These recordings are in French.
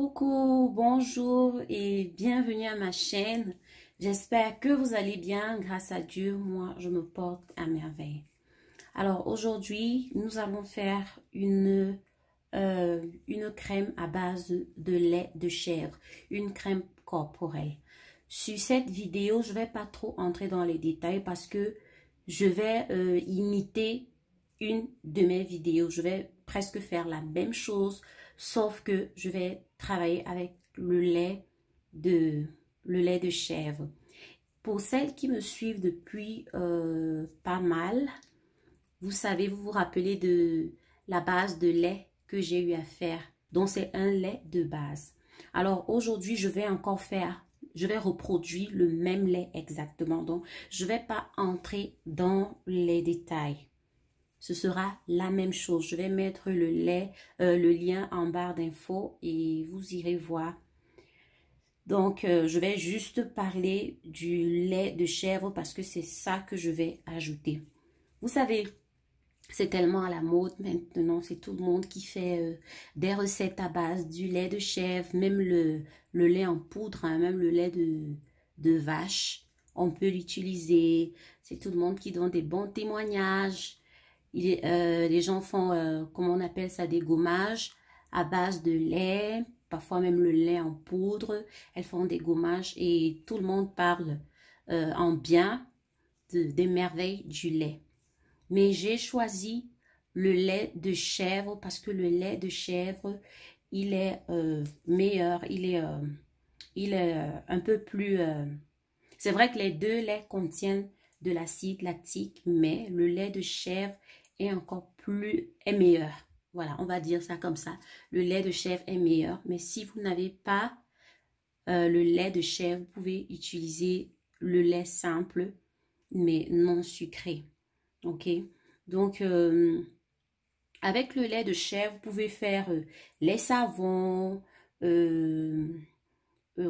Coucou, bonjour et bienvenue à ma chaîne. J'espère que vous allez bien. Grâce à Dieu, moi, je me porte à merveille. Alors aujourd'hui, nous allons faire une crème à base de lait de chèvre, une crème corporelle. Sur cette vidéo, je ne vais pas trop entrer dans les détails parce que je vais imiter une de mes vidéos. Je vais presque faire la même chose, sauf que je vais travailler avec le lait de chèvre. Pour celles qui me suivent depuis pas mal, vous savez, vous vous rappelez de la base de lait que j'ai eu à faire. Donc, c'est un lait de base. Alors, aujourd'hui, je vais reproduire le même lait exactement. Donc, je ne vais pas entrer dans les détails. Ce sera la même chose. Je vais mettre le lien en barre d'infos et vous irez voir. Donc, je vais juste parler du lait de chèvre parce que c'est ça que je vais ajouter. Vous savez, c'est tellement à la mode maintenant, c'est tout le monde qui fait des recettes à base du lait de chèvre, même le lait en poudre, hein, même le lait de vache. On peut l'utiliser, c'est tout le monde qui donne des bons témoignages. Les gens font, comment on appelle ça, des gommages à base de lait, parfois même le lait en poudre. Elles font des gommages et tout le monde parle en bien des merveilles du lait. Mais j'ai choisi le lait de chèvre parce que le lait de chèvre, il est meilleur, il est un peu plus... C'est vrai que les deux laits contiennent de l'acide lactique, mais le lait de chèvre est est meilleur. Voilà, on va dire ça comme ça. Le lait de chèvre est meilleur, mais si vous n'avez pas le lait de chèvre, vous pouvez utiliser le lait simple, mais non sucré. Ok, donc avec le lait de chèvre, vous pouvez faire les savons,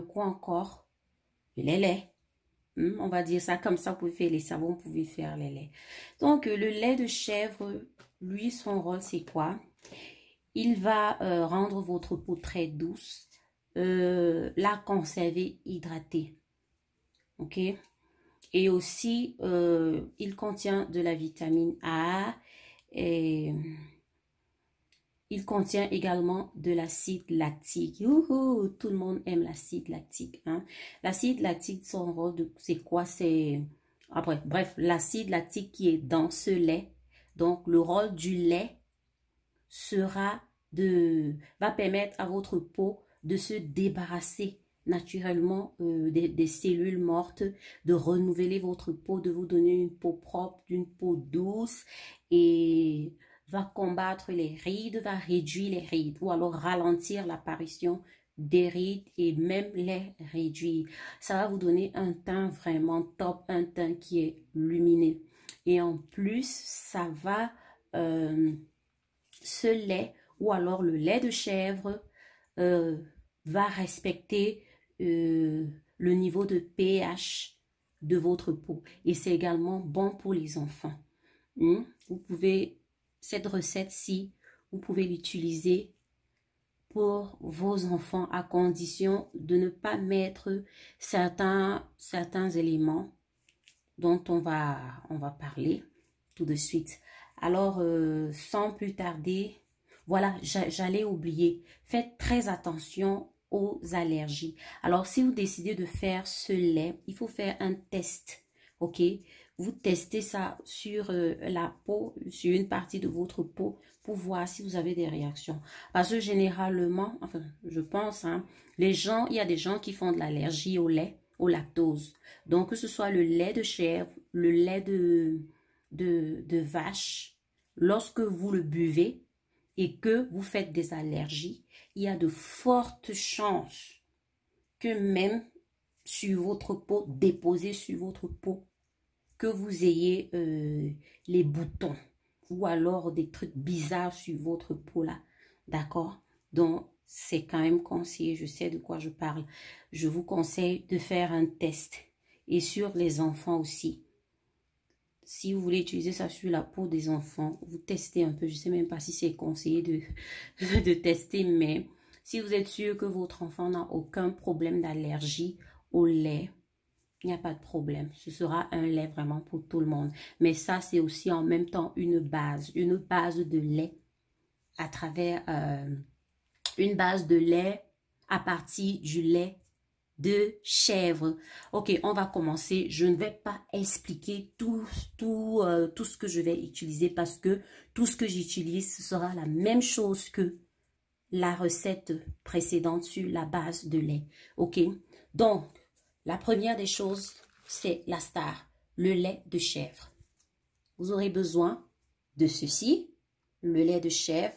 quoi encore, les laits. On va dire ça comme ça, vous pouvez faire les savons, vous pouvez faire les laits. Donc le lait de chèvre, lui, son rôle c'est quoi? Il va rendre votre peau très douce, la conserver hydratée. Ok? Et aussi, il contient de la vitamine A et il contient également de l'acide lactique. Youhou, tout le monde aime l'acide lactique. Hein? L'acide lactique, son rôle, c'est quoi? C'est bref, l'acide lactique qui est dans ce lait. Donc, le rôle du lait va permettre à votre peau de se débarrasser naturellement des cellules mortes, de renouveler votre peau, de vous donner une peau propre, une peau douce et va combattre les rides, va réduire les rides ou alors ralentir l'apparition des rides et même les réduire. Ça va vous donner un teint vraiment top, un teint qui est lumineux. Et en plus, ça va, ce lait ou alors le lait de chèvre va respecter le niveau de pH de votre peau. Et c'est également bon pour les enfants. Vous pouvez, cette recette-ci, vous pouvez l'utiliser pour vos enfants à condition de ne pas mettre certains éléments dont on va parler tout de suite. Alors, sans plus tarder, voilà, j'allais oublier. Faites très attention aux allergies. Alors, si vous décidez de faire ce lait, il faut faire un test, ok? Vous testez ça sur la peau, sur une partie de votre peau pour voir si vous avez des réactions. Parce que généralement, enfin, je pense, hein, il y a des gens qui font de l'allergie au lait, au lactose. Donc, que ce soit le lait de chèvre, le lait de vache, lorsque vous le buvez et que vous faites des allergies, il y a de fortes chances que même sur votre peau, déposé sur votre peau, que vous ayez les boutons ou alors des trucs bizarres sur votre peau là, d'accord? Donc, c'est quand même conseillé, je sais de quoi je parle. Je vous conseille de faire un test et sur les enfants aussi. Si vous voulez utiliser ça sur la peau des enfants, vous testez un peu. Je ne sais même pas si c'est conseillé de tester, mais Si vous êtes sûr que votre enfant n'a aucun problème d'allergie au lait, il n'y a pas de problème. Ce sera un lait vraiment pour tout le monde. Mais ça, c'est aussi en même temps une base de lait à travers une base de lait à partir du lait de chèvre. Ok, on va commencer. Je ne vais pas expliquer tout ce que je vais utiliser parce que tout ce que j'utilise, ce sera la même chose que la recette précédente sur la base de lait. Ok, donc la première des choses, c'est la star, le lait de chèvre. Vous aurez besoin de ceci. Le lait de chèvre,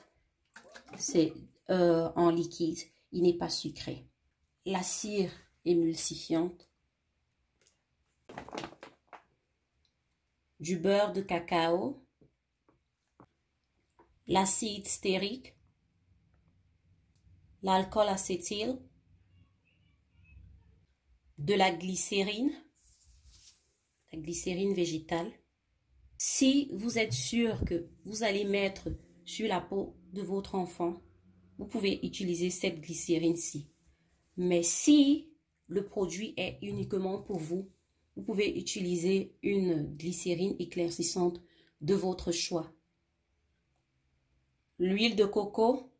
c'est en liquide. Il n'est pas sucré. La cire émulsifiante. Du beurre de cacao. L'acide stérique. L'alcool acétyl. De la glycérine végétale. Si vous êtes sûr que vous allez mettre sur la peau de votre enfant, vous pouvez utiliser cette glycérine-ci. Mais si le produit est uniquement pour vous, vous pouvez utiliser une glycérine éclaircissante de votre choix. L'huile de coco,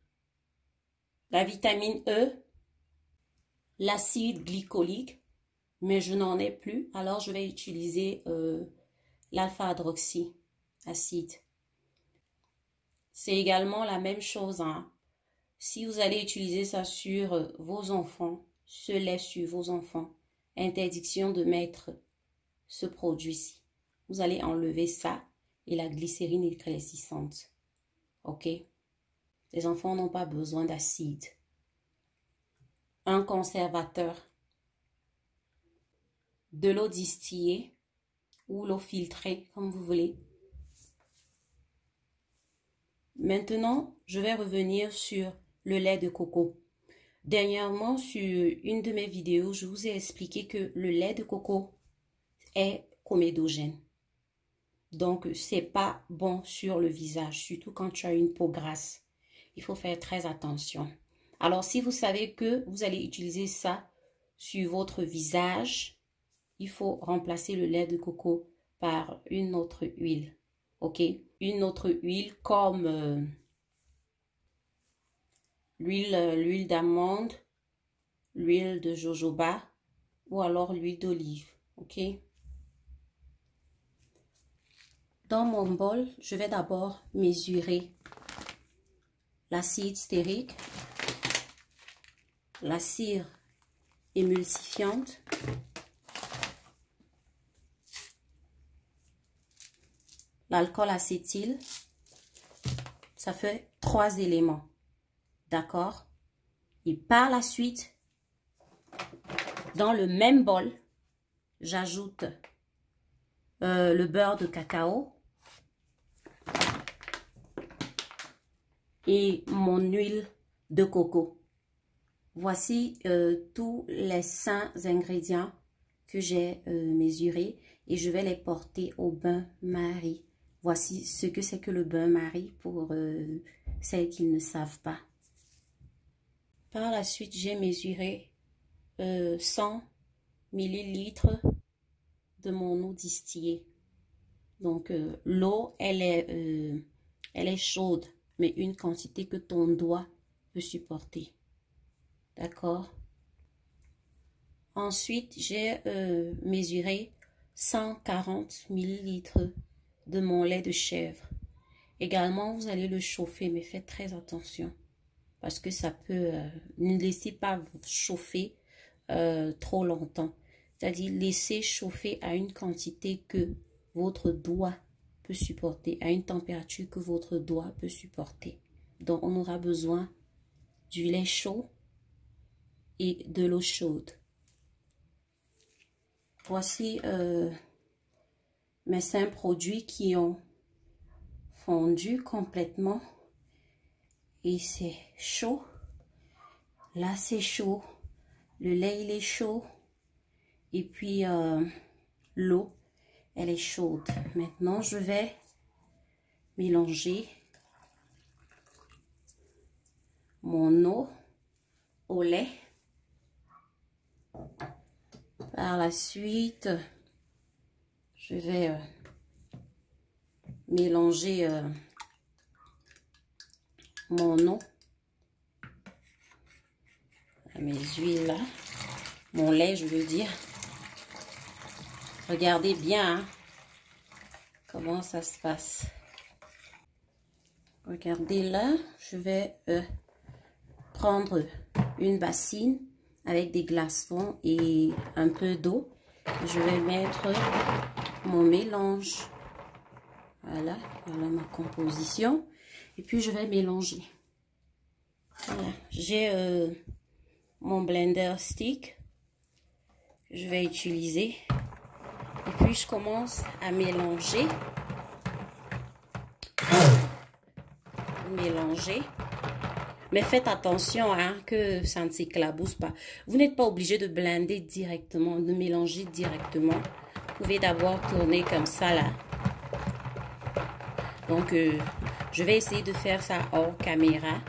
la vitamine E, l'acide glycolique, mais je n'en ai plus, alors je vais utiliser l'alpha-hydroxy acide. C'est également la même chose, hein. Si vous allez utiliser ça sur vos enfants, ce lait sur vos enfants, interdiction de mettre ce produit-ci. Vous allez enlever ça et la glycérine éclaircissante. Ok? Les enfants n'ont pas besoin d'acide. Un conservateur. De l'eau distillée ou l'eau filtrée, comme vous voulez. Maintenant, je vais revenir sur le lait de coco. Dernièrement, sur une de mes vidéos, je vous ai expliqué que le lait de coco est comédogène. Donc, c'est pas bon sur le visage, surtout quand tu as une peau grasse. Il faut faire très attention. Alors, si vous savez que vous allez utiliser ça sur votre visage, il faut remplacer le lait de coco par une autre huile. Ok? Une autre huile comme l'huile d'amande, l'huile de jojoba ou alors l'huile d'olive. Ok? Dans mon bol, je vais d'abord mesurer l'acide stérique, la cire émulsifiante, l'alcool acétyl. Ça fait 3 éléments. D'accord? Et par la suite, dans le même bol, j'ajoute le beurre de cacao et mon huile de coco. Voici tous les 5 ingrédients que j'ai mesurés et je vais les porter au bain-marie. Voici ce que c'est que le bain-marie pour celles qui ne savent pas. Par la suite, j'ai mesuré 100 ml de mon eau distillée. Donc, l'eau, elle est chaude, mais une quantité que ton doigt peut supporter. D'accord? Ensuite, j'ai mesuré 140 ml de mon lait de chèvre. Également, vous allez le chauffer, mais faites très attention. Parce que ça peut... ne laissez pas chauffer trop longtemps. C'est-à-dire, laissez chauffer à une quantité que votre doigt peut supporter, à une température que votre doigt peut supporter. Donc, on aura besoin du lait chaud et de l'eau chaude. Voici mes 5 produits qui ont fondu complètement. Et c'est chaud. Là, c'est chaud. Le lait, il est chaud. Et puis, l'eau, elle est chaude. Maintenant, je vais mélanger mon eau au lait. Par la suite, je vais mélanger mon eau, mes huiles là, mon lait je veux dire. Regardez bien hein, comment ça se passe. Regardez là, je vais prendre une bassine avec des glaçons et un peu d'eau. Je vais mettre mon mélange. Voilà, voilà ma composition. Et puis je vais mélanger. Voilà, j'ai mon blender stick. Je vais utiliser. Et puis je commence à mélanger. Mélanger. Mais faites attention hein, que ça ne s'éclabousse pas. Vous n'êtes pas obligé de blender directement, de mélanger directement. Vous pouvez d'abord tourner comme ça là. Donc, je vais essayer de faire ça hors caméra.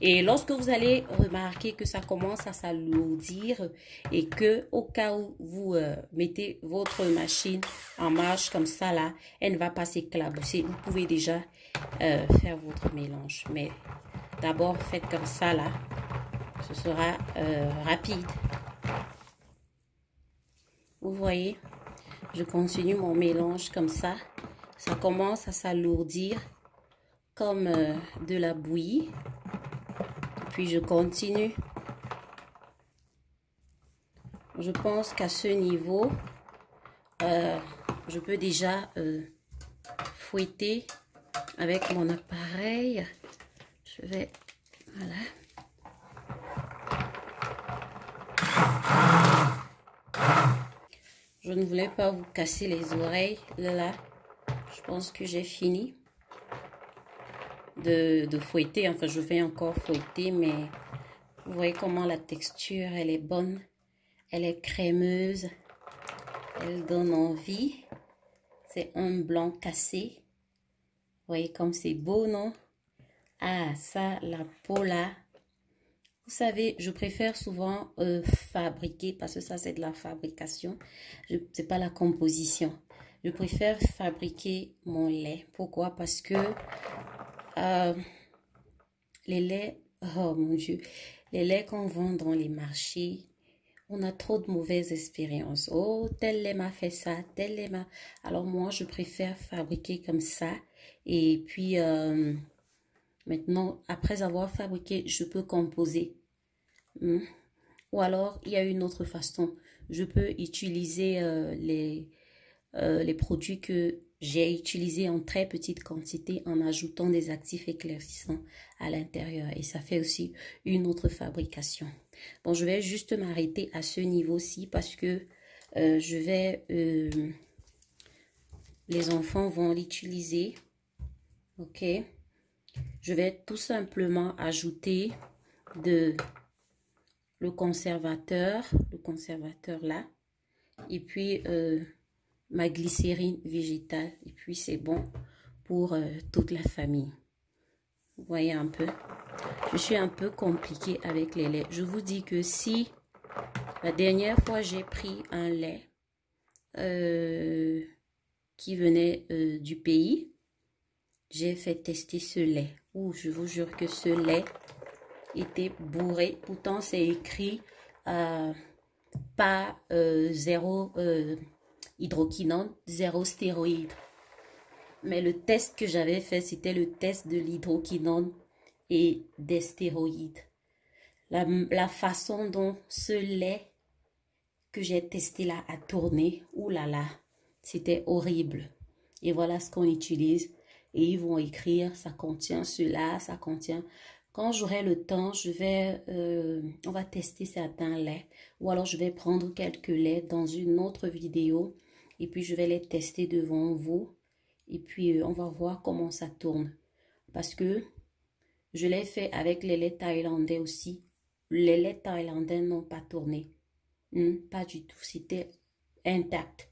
Et lorsque vous allez remarquer que ça commence à s'alourdir et que au cas où vous mettez votre machine en marche comme ça là, elle ne va pas s'éclabousser. Vous pouvez déjà faire votre mélange. Mais d'abord, faites comme ça là. Ce sera rapide. Vous voyez, je continue mon mélange comme ça. Ça commence à s'alourdir comme de la bouillie. Puis je continue. Je pense qu'à ce niveau, je peux déjà fouetter avec mon appareil. Je vais, voilà. Je ne voulais pas vous casser les oreilles. Là, je pense que j'ai fini de fouetter. Enfin, je vais encore fouetter, mais vous voyez comment la texture, elle est bonne. Elle est crémeuse. Elle donne envie. C'est un blanc cassé. Vous voyez comme c'est beau, non? Ah, ça, la peau là. Vous savez, je préfère souvent fabriquer, parce que ça, c'est de la fabrication. C'est pas la composition. Je préfère fabriquer mon lait. Pourquoi? Parce que les laits, oh mon Dieu, les laits qu'on vend dans les marchés, on a trop de mauvaises expériences. Oh, tel lait m'a fait ça, tel lait m'a... Alors moi, je préfère fabriquer comme ça. Et puis, maintenant, après avoir fabriqué, je peux composer. Ou alors, il y a une autre façon. Je peux utiliser les produits que j'ai utilisés en très petite quantité en ajoutant des actifs éclaircissants à l'intérieur. Et ça fait aussi une autre fabrication. Bon, je vais juste m'arrêter à ce niveau-ci parce que je vais... les enfants vont l'utiliser. Ok. Je vais tout simplement ajouter le conservateur là. Et puis... ma glycérine végétale et puis c'est bon pour toute la famille. Vous voyez un peu, je suis un peu compliquée avec les laits. Je vous dis que si la dernière fois j'ai pris un lait qui venait du pays, j'ai fait tester ce lait. Ouh, je vous jure que ce lait était bourré. Pourtant c'est écrit pas zéro hydroquinone, zéro stéroïde. Mais le test que j'avais fait, c'était le test de l'hydroquinone et des stéroïdes. La façon dont ce lait que j'ai testé là a tourné, oulala, c'était horrible. Et voilà ce qu'on utilise. Et ils vont écrire, ça contient cela, ça contient... Quand j'aurai le temps, on va tester certains laits. Ou alors je vais prendre quelques laits dans une autre vidéo. Et puis, je vais les tester devant vous. Et puis, on va voir comment ça tourne. Parce que je l'ai fait avec les laits thaïlandais aussi. Les laits thaïlandais n'ont pas tourné. Pas du tout. C'était intact.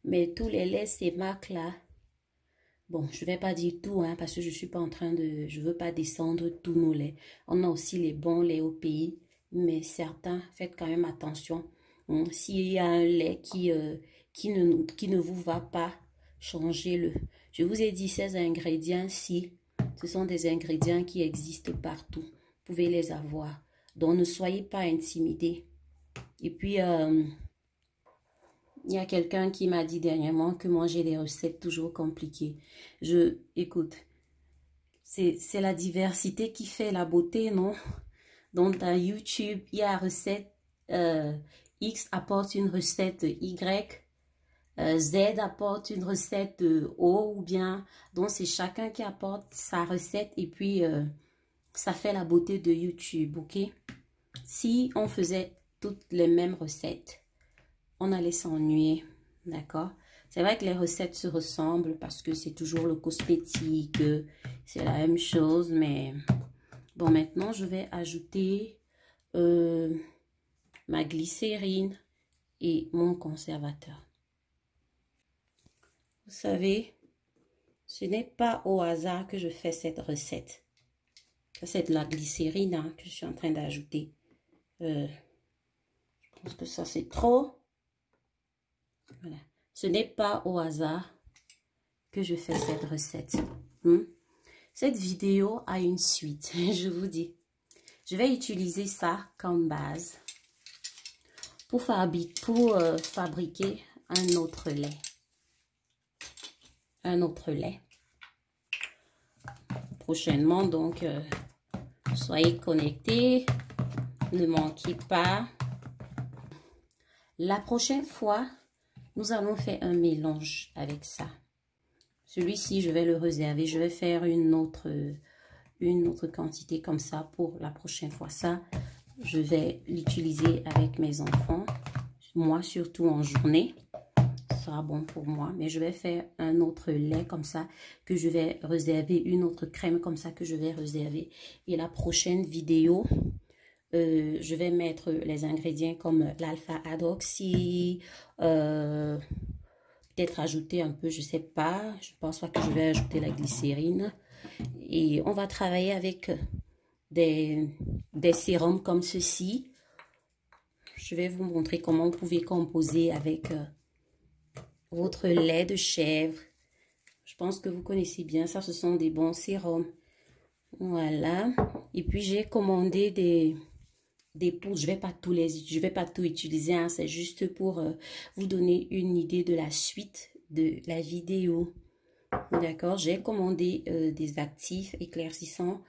Mais tous les laits, ces marques-là, bon, je ne vais pas dire tout, hein, parce que je ne suis pas en train de... Je ne veux pas descendre tous nos laits. On a aussi les bons laits au pays mais certains, faites quand même attention. S'il y a un lait qui ne vous va pas, changez-le. Je vous ai dit, ces ingrédients-ci, ce sont des ingrédients qui existent partout. Vous pouvez les avoir. Donc, ne soyez pas intimidés. Et puis, il y a quelqu'un qui m'a dit dernièrement que manger des recettes toujours compliquées. Écoute, c'est la diversité qui fait la beauté, non? Donc, dans YouTube, il y a recette X apporte une recette Y, Z apporte une recette O ou bien. Donc, c'est chacun qui apporte sa recette et puis ça fait la beauté de YouTube, ok? Si on faisait toutes les mêmes recettes, on allait s'ennuyer, d'accord? C'est vrai que les recettes se ressemblent parce que c'est toujours le cosmétique, c'est la même chose, mais bon, maintenant, je vais ajouter ma glycérine et mon conservateur. Vous savez, ce n'est pas au hasard que je fais cette recette. C'est de la glycérine hein, que je suis en train d'ajouter. Je pense que ça, c'est trop. Voilà. Ce n'est pas au hasard que je fais cette recette. Cette vidéo a une suite, je vous dis. Je vais utiliser ça comme base pour fabriquer un autre lait. Prochainement, donc, soyez connectés. Ne manquez pas. La prochaine fois, nous allons faire un mélange avec ça. Celui-ci, je vais le réserver. Je vais faire une autre quantité comme ça pour la prochaine fois. Ça, je vais l'utiliser avec mes enfants. Moi, surtout en journée. Ce sera bon pour moi. Mais je vais faire un autre lait comme ça que je vais réserver. Une autre crème comme ça que je vais réserver. Et la prochaine vidéo, je vais mettre les ingrédients comme l'alpha-hydroxy, peut-être ajouter un peu, je sais pas, je pense pas que je vais ajouter la glycérine. Et on va travailler avec des sérums comme ceci. Je vais vous montrer comment vous pouvez composer avec votre lait de chèvre. Je pense que vous connaissez bien ça, ce sont des bons sérums. Voilà. Et puis j'ai commandé des poudres. Je vais pas tout utiliser, hein. C'est juste pour vous donner une idée de la suite de la vidéo. D'accord, j'ai commandé des actifs éclaircissants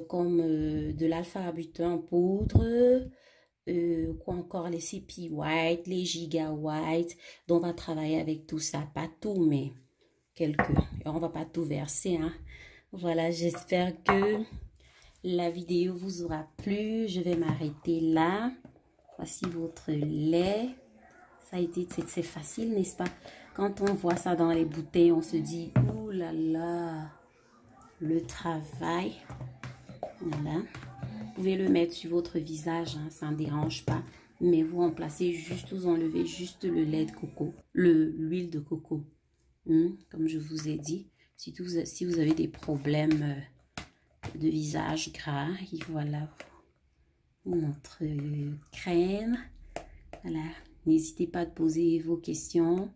comme de l'alpha-arbutin en poudre, quoi encore, les CP White, les Giga White. Donc on va travailler avec tout ça, pas tout, mais quelques. On va pas tout verser, hein. Voilà, j'espère que la vidéo vous aura plu. Je vais m'arrêter là. Voici votre lait. Ça a été, c'est facile, n'est-ce pas? Quand on voit ça dans les bouteilles, on se dit, ouh là là, le travail. Voilà. Vous pouvez le mettre sur votre visage, hein, ça ne dérange pas. Mais vous remplacez juste, vous enlevez juste le lait de coco, l'huile de coco. Comme je vous ai dit, si vous avez des problèmes de visage gras, et voilà notre crème. Voilà, n'hésitez pas à poser vos questions.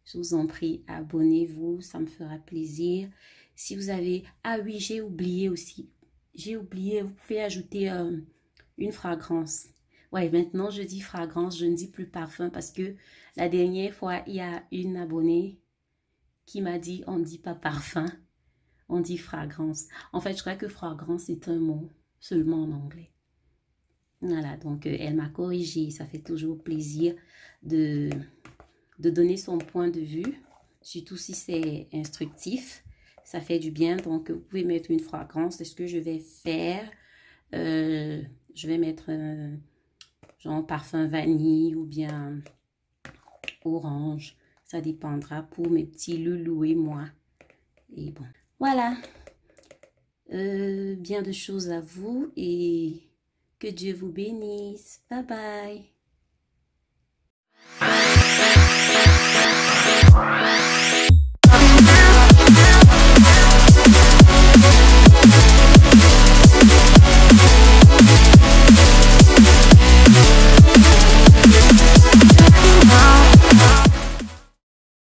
Je vous en prie, abonnez-vous, ça me fera plaisir. Si vous avez... Ah oui, j'ai oublié aussi. J'ai oublié, vous pouvez ajouter une fragrance. Ouais, maintenant je dis fragrance, je ne dis plus parfum parce que la dernière fois, il y a une abonnée qui m'a dit, on ne dit pas parfum, on dit fragrance. En fait, je crois que fragrance est un mot seulement en anglais. Voilà, donc elle m'a corrigé. Ça fait toujours plaisir de donner son point de vue, surtout si c'est instructif. Ça fait du bien, donc vous pouvez mettre une fragrance. C'est ce que je vais faire. Je vais mettre genre parfum vanille ou bien orange. Ça dépendra pour mes petits loulous et moi. Et bon, voilà. Bien de choses à vous et que Dieu vous bénisse. Bye bye.